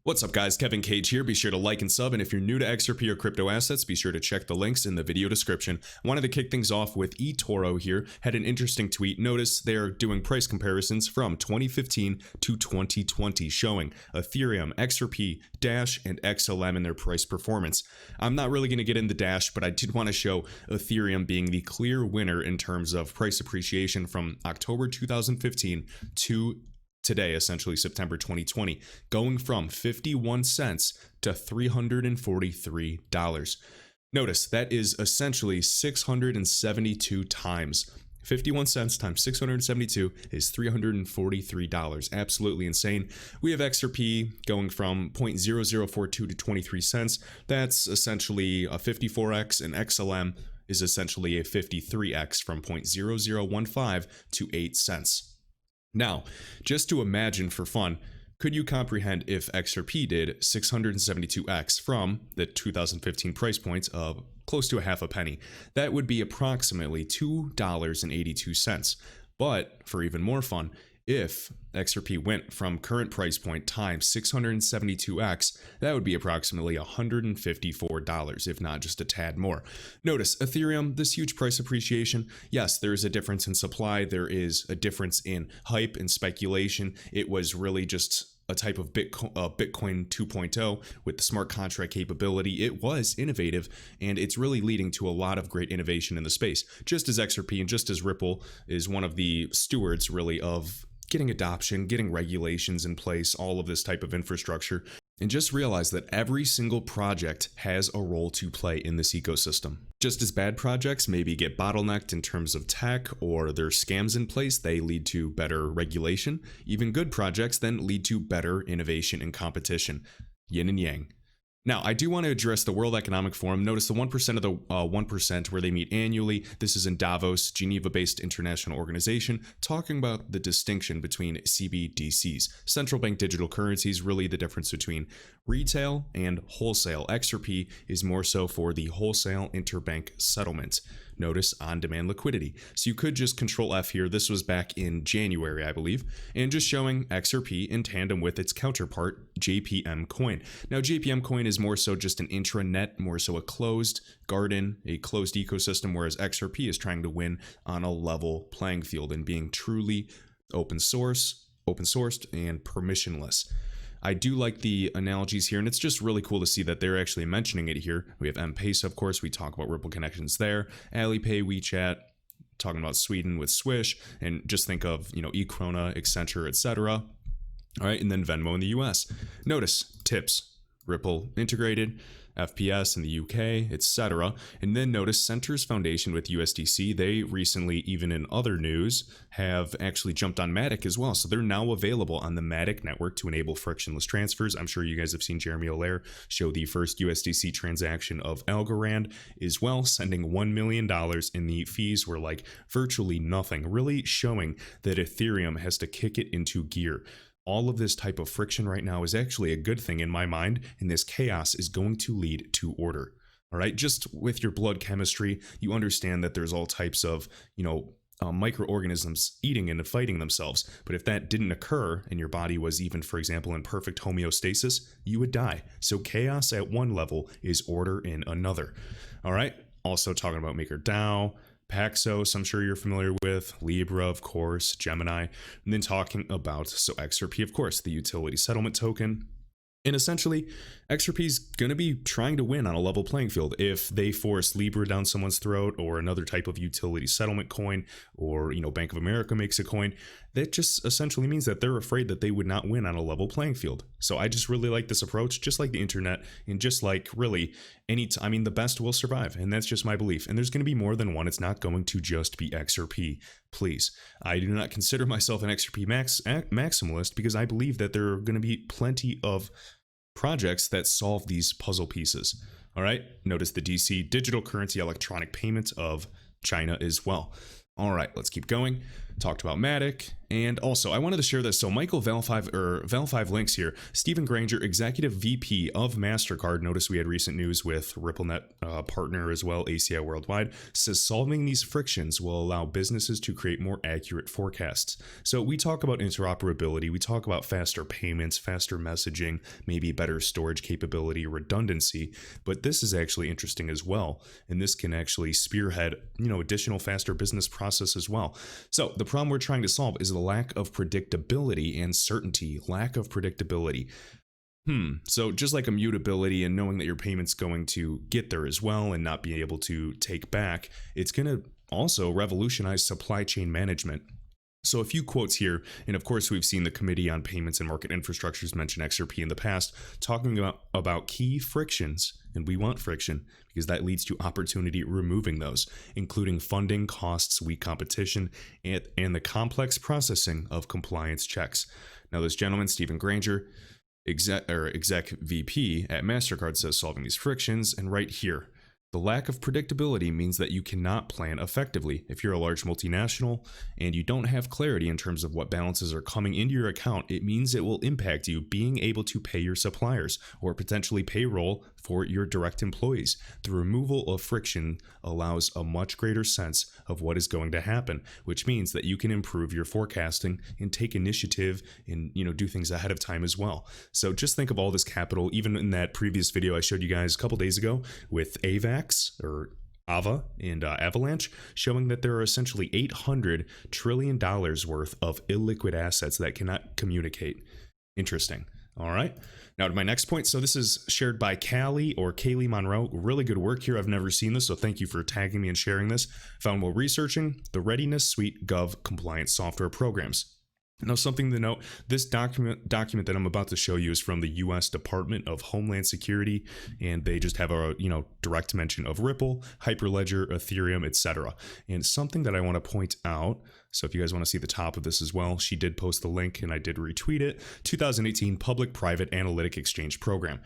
What's up guys, Kevin Cage here. Be sure to like and sub, and if you're new to XRP or crypto assets, be sure to check the links in the video description. I wanted to kick things off with eToro here. Had an interesting tweet. Notice they're doing price comparisons from 2015 to 2020, showing Ethereum, XRP, Dash, and XLM in their price performance. I'm not really going to get into Dash, but I did want to show Ethereum being the clear winner in terms of price appreciation from October 2015 to today, essentially September 2020, going from 51 cents to $343. Notice that is essentially 672 times. 51 cents times 672 is $343. Absolutely insane. We have XRP going from 0.0042 to 23 cents. That's essentially a 54x, and XLM is essentially a 53x from 0.0015 to 8 cents. Now, just to imagine for fun, could you comprehend if XRP did 672x from the 2015 price points of close to a half a penny? That would be approximately $2.82. But for even more fun, if XRP went from current price point times 672x, that would be approximately $154, if not just a tad more. Notice Ethereum, this huge price appreciation. Yes, there is a difference in supply. There is a difference in hype and speculation. It was really just a type of Bitcoin 2.0 with the smart contract capability. It was innovative, and it's really leading to a lot of great innovation in the space. Just as XRP and just as Ripple is one of the stewards really of getting adoption, getting regulations in place, all of this type of infrastructure. And just realize that every single project has a role to play in this ecosystem. Just as bad projects maybe get bottlenecked in terms of tech or their scams in place, they lead to better regulation. Even good projects then lead to better innovation and competition. Yin and yang. Now, I do want to address the World Economic Forum. Notice the 1% of the 1% where they meet annually. This is in Davos, Geneva-based international organization, talking about the distinction between CBDCs, central bank digital currencies, really the difference between retail and wholesale. XRP is more so for the wholesale interbank settlement. Notice on-demand liquidity. So you could just Control F here. This was back in January, I believe, and just showing XRP in tandem with its counterpart, JPM coin. Now, JPM coin is more so just an intranet, more so a closed garden, a closed ecosystem, whereas XRP is trying to win on a level playing field and being truly open sourced, and permissionless. I do like the analogies here, and it's just really cool to see that they're actually mentioning it here. We have M-Pesa, of course. We talk about Ripple connections there. Alipay, WeChat, talking about Sweden with Swish, and just think of, eKrona, Accenture, etc. All right, and then Venmo in the US. Notice tips, Ripple integrated, FPS in the UK, etc. And then notice Centers Foundation with USDC. They recently, even in other news, have actually jumped on Matic as well. So they're now available on the Matic network to enable frictionless transfers. I'm sure you guys have seen Jeremy Allaire show the first USDC transaction of Algorand as well, sending $1 million, and the fees were like virtually nothing, really showing that Ethereum has to kick it into gear. All of this type of friction right now is actually a good thing in my mind, and this chaos is going to lead to order. All right, just with your blood chemistry, you understand that there's all types of, microorganisms eating and fighting themselves. But if that didn't occur and your body was even, for example, in perfect homeostasis, you would die. So chaos at one level is order in another. All right, also talking about MakerDAO, Paxos, I'm sure you're familiar with, Libra, of course, Gemini, and then talking about, XRP, of course, the utility settlement token. And essentially, XRP is going to be trying to win on a level playing field. If they force Libra down someone's throat, or another type of utility settlement coin, or, Bank of America makes a coin, that just essentially means that they're afraid that they would not win on a level playing field. So I just really like this approach, just like the internet, and just like really the best will survive. And that's just my belief. And there's going to be more than one. It's not going to just be XRP. Please. I do not consider myself an XRP maximalist, because I believe that there are going to be plenty of projects that solve these puzzle pieces. All right. Notice the DC digital currency electronic payment of China as well. All right, let's keep going. talked about Matic, and also I wanted to share this. So Michael Val5 links here. Stephen Granger, Executive VP of MasterCard. Notice we had recent news with RippleNet partner as well, ACI Worldwide, says solving these frictions will allow businesses to create more accurate forecasts. So we talk about interoperability, we talk about faster payments, faster messaging, maybe better storage capability, redundancy, but this is actually interesting as well. And this can actually spearhead, additional faster business process as well. So the problem we're trying to solve is the lack of predictability and certainty, lack of predictability. So just like immutability and knowing that your payment's going to get there as well and not be able to take back, it's going to also revolutionize supply chain management. So a few quotes here, and of course we've seen the Committee on Payments and Market Infrastructures mention XRP in the past, talking about key frictions, and we want friction because that leads to opportunity removing those, including funding, costs, weak competition, and the complex processing of compliance checks. Now this gentleman, Stephen Granger, exec VP at MasterCard, says solving these frictions, and right here, the lack of predictability means that you cannot plan effectively. If you're a large multinational and you don't have clarity in terms of what balances are coming into your account, it means it will impact you being able to pay your suppliers or potentially payroll for your direct employees. The removal of friction allows a much greater sense of what is going to happen, which means that you can improve your forecasting and take initiative and do things ahead of time as well. So just think of all this capital, even in that previous video I showed you guys a couple days ago with AVAX or AVA and Avalanche, showing that there are essentially $800 trillion worth of illiquid assets that cannot communicate. Interesting. All right. Now to my next point. So this is shared by Kaylee Monroe. Really good work here. I've never seen this, so thank you for tagging me and sharing this. Found while researching the Readiness Suite Gov compliance software programs. Now, something to note, this document that I'm about to show you is from the U.S. Department of Homeland Security, and they just have a direct mention of Ripple, Hyperledger, Ethereum, etc. And something that I want to point out, so if you guys want to see the top of this as well, she did post the link and I did retweet it, 2018 Public-Private Analytic Exchange Program.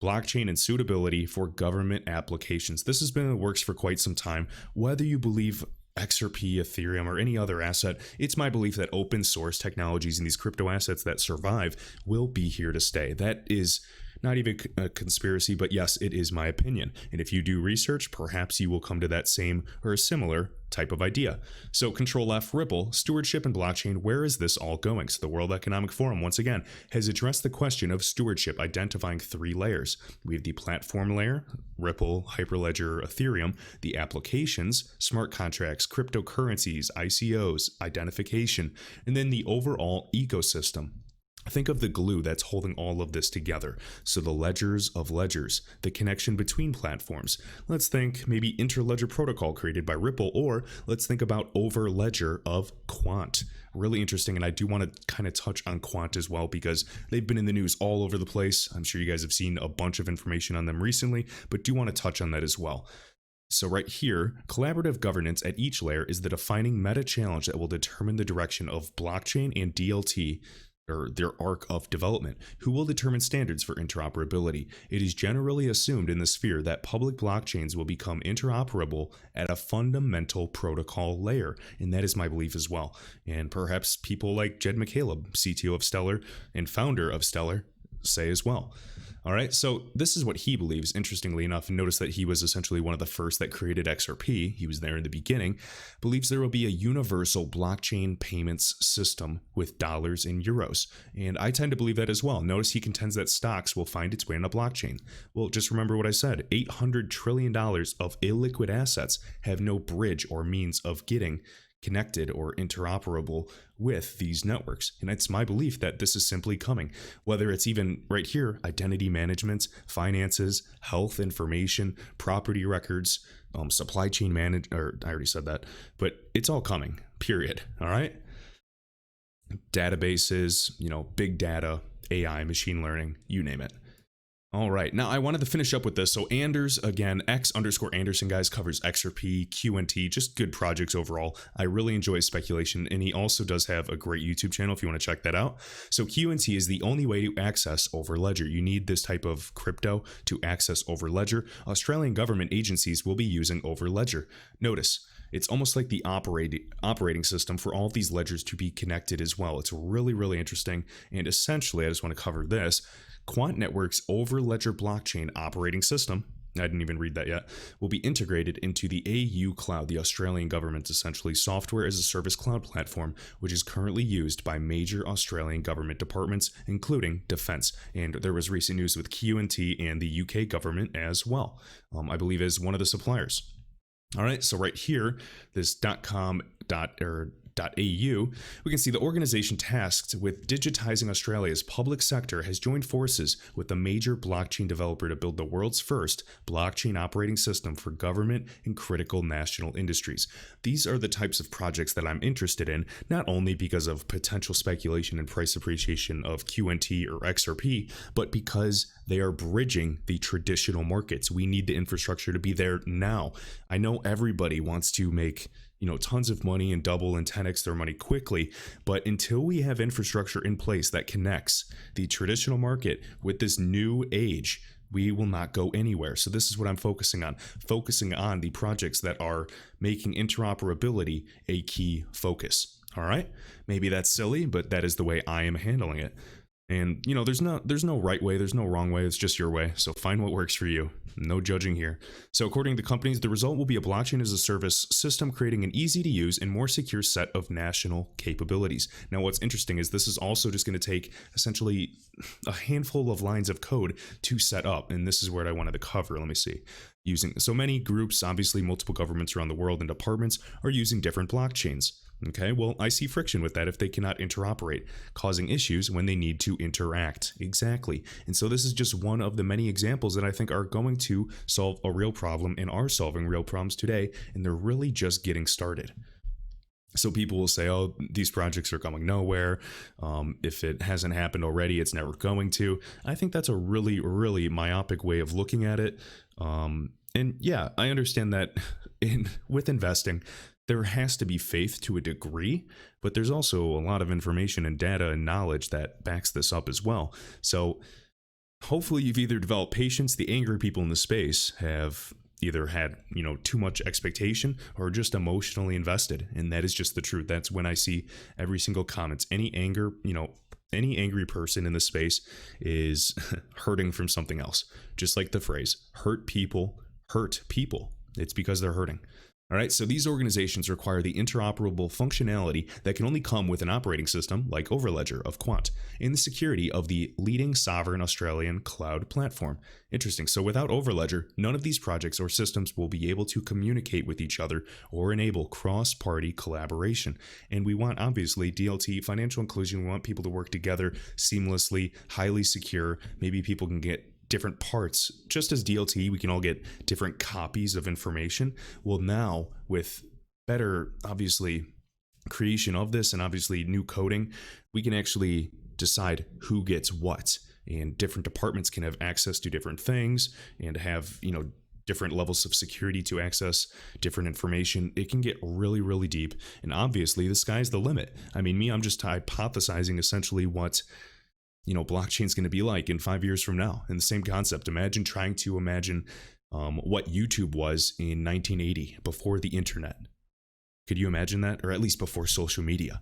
Blockchain and suitability for government applications. This has been in the works for quite some time. Whether you believe XRP, Ethereum, or any other asset, it's my belief that open source technologies and these crypto assets that survive will be here to stay. That is not even a conspiracy, but yes, it is my opinion. And if you do research, perhaps you will come to that same or a similar type of idea. So Control F, Ripple, stewardship and blockchain, where is this all going? So the World Economic Forum, once again, has addressed the question of stewardship, identifying 3 layers. We have the platform layer, Ripple, Hyperledger, Ethereum, the applications, smart contracts, cryptocurrencies, ICOs, identification, and then the overall ecosystem. Think of the glue that's holding all of this together. So the ledgers of ledgers, the connection between platforms. Let's think maybe interledger protocol created by Ripple, or let's think about overledger of Quant. Really interesting, and I do want to kind of touch on Quant as well because they've been in the news all over the place. I'm sure you guys have seen a bunch of information on them recently, but do want to touch on that as well. So right here, collaborative governance at each layer is the defining meta challenge that will determine the direction of blockchain and DLT, or their arc of development. Who will determine standards for interoperability? It is generally assumed in the sphere that public blockchains will become interoperable at a fundamental protocol layer, and that is my belief as well. And perhaps people like Jed McCaleb, CTO of Stellar and founder of Stellar, say as well. All right, so this is what he believes, interestingly enough, and notice that he was essentially one of the first that created XRP. He was there in the beginning. Believes there will be a universal blockchain payments system with dollars and euros. And I tend to believe that as well. Notice he contends that stocks will find its way on a blockchain. Well, just remember what I said. $800 trillion of illiquid assets have no bridge or means of getting connected or interoperable with these networks. And it's my belief that this is simply coming, whether it's even right here, identity management, finances, health information, property records, supply chain or I already said that, but it's all coming, period. All right. Databases, big data, AI, machine learning, you name it. All right, now I wanted to finish up with this. So Anders, again, X_Anderson, guys, covers XRP, QNT, just good projects overall. I really enjoy his speculation, and he also does have a great YouTube channel if you want to check that out. So QNT is the only way to access Overledger. You need this type of crypto to access Overledger. Australian government agencies will be using Overledger. Notice, It's almost like the operating system for all of these ledgers to be connected as well. It's really, really interesting. And essentially, I just want to cover this. Quant Network's over-ledger blockchain operating system, I didn't even read that yet, will be integrated into the AU Cloud, the Australian government's essentially software as a service cloud platform, which is currently used by major Australian government departments, including defense. And there was recent news with QNT and the UK government as well, I believe as one of the suppliers. All right, so right here, this .com.au, we can see the organization tasked with digitizing Australia's public sector has joined forces with a major blockchain developer to build the world's first blockchain operating system for government and critical national industries. These are the types of projects that I'm interested in, not only because of potential speculation and price appreciation of QNT or XRP, but because they are bridging the traditional markets. We need the infrastructure to be there now. I know everybody wants to make tons of money and double and 10x their money quickly. But until we have infrastructure in place that connects the traditional market with this new age, we will not go anywhere. So this is what I'm focusing on the projects that are making interoperability a key focus. All right. Maybe that's silly, but that is the way I am handling it. And there's no right way, there's no wrong way, it's just your way. So find what works for you. No judging here. So according to companies, the result will be a blockchain as a service system creating an easy to use and more secure set of national capabilities. Now what's interesting is this is also just going to take essentially a handful of lines of code to set up. And this is where I wanted to cover. Let me see. Using so many groups, obviously multiple governments around the world and departments are using different blockchains. Okay, well, I see friction with that if they cannot interoperate, causing issues when they need to interact. Exactly. And so this is just one of the many examples that I think are going to solve a real problem and are solving real problems today, and they're really just getting started. So people will say, oh, these projects are going nowhere. If it hasn't happened already, it's never going to. I think that's a really, really myopic way of looking at it. And yeah, I understand that with investing, there has to be faith to a degree, but there's also a lot of information and data and knowledge that backs this up as well. So hopefully you've either developed patience, the angry people in the space have either had, too much expectation or just emotionally invested. And that is just the truth. That's when I see every single comment. Any anger, any angry person in the space is hurting from something else. Just like the phrase, hurt people. It's because they're hurting. All right, so these organizations require the interoperable functionality that can only come with an operating system like Overledger of Quant and the security of the leading sovereign Australian cloud platform. Interesting. So without Overledger, none of these projects or systems will be able to communicate with each other or enable cross-party collaboration. And we want, obviously, DLT, financial inclusion. We want people to work together seamlessly, highly secure. Maybe people can get different parts. Just as DLT, we can all get different copies of information. Well, now with better, obviously, creation of this and obviously new coding, we can actually decide who gets what, and different departments can have access to different things and have, different levels of security to access different information. It can get really, really deep. And obviously the sky's the limit. I mean, I'm just hypothesizing essentially what blockchain is going to be like in 5 years from now. And the same concept. Imagine trying to imagine what YouTube was in 1980 before the internet. Could you imagine that? Or at least before social media.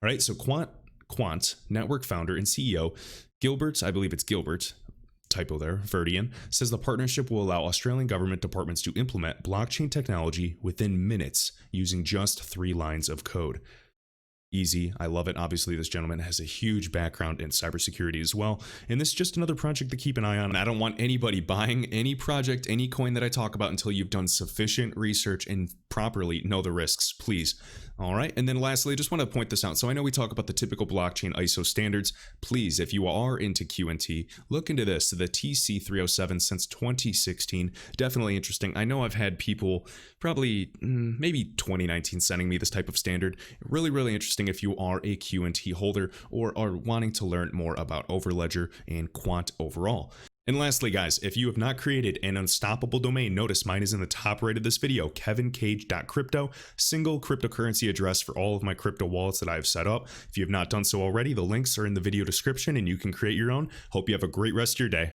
All right. So Quant network founder and CEO Gilbert, I believe it's Gilbert, typo there, Verdian, says the partnership will allow Australian government departments to implement blockchain technology within minutes using just 3 lines of code. Easy. I love it. Obviously, this gentleman has a huge background in cybersecurity as well. And this is just another project to keep an eye on. I don't want anybody buying any project, any coin that I talk about until you've done sufficient research and properly know the risks, please. All right. And then lastly, I just want to point this out. So I know we talk about the typical blockchain ISO standards. Please, if you are into QNT, look into this. The TC307 since 2016. Definitely interesting. I know I've had people probably maybe 2019 sending me this type of standard. Really, really interesting if you are a QNT holder or are wanting to learn more about Overledger and Quant overall. And lastly, guys, if you have not created an unstoppable domain, notice mine is in the top right of this video, kevincage.crypto, single cryptocurrency address for all of my crypto wallets that I have set up. If you have not done so already, the links are in the video description and you can create your own. Hope you have a great rest of your day.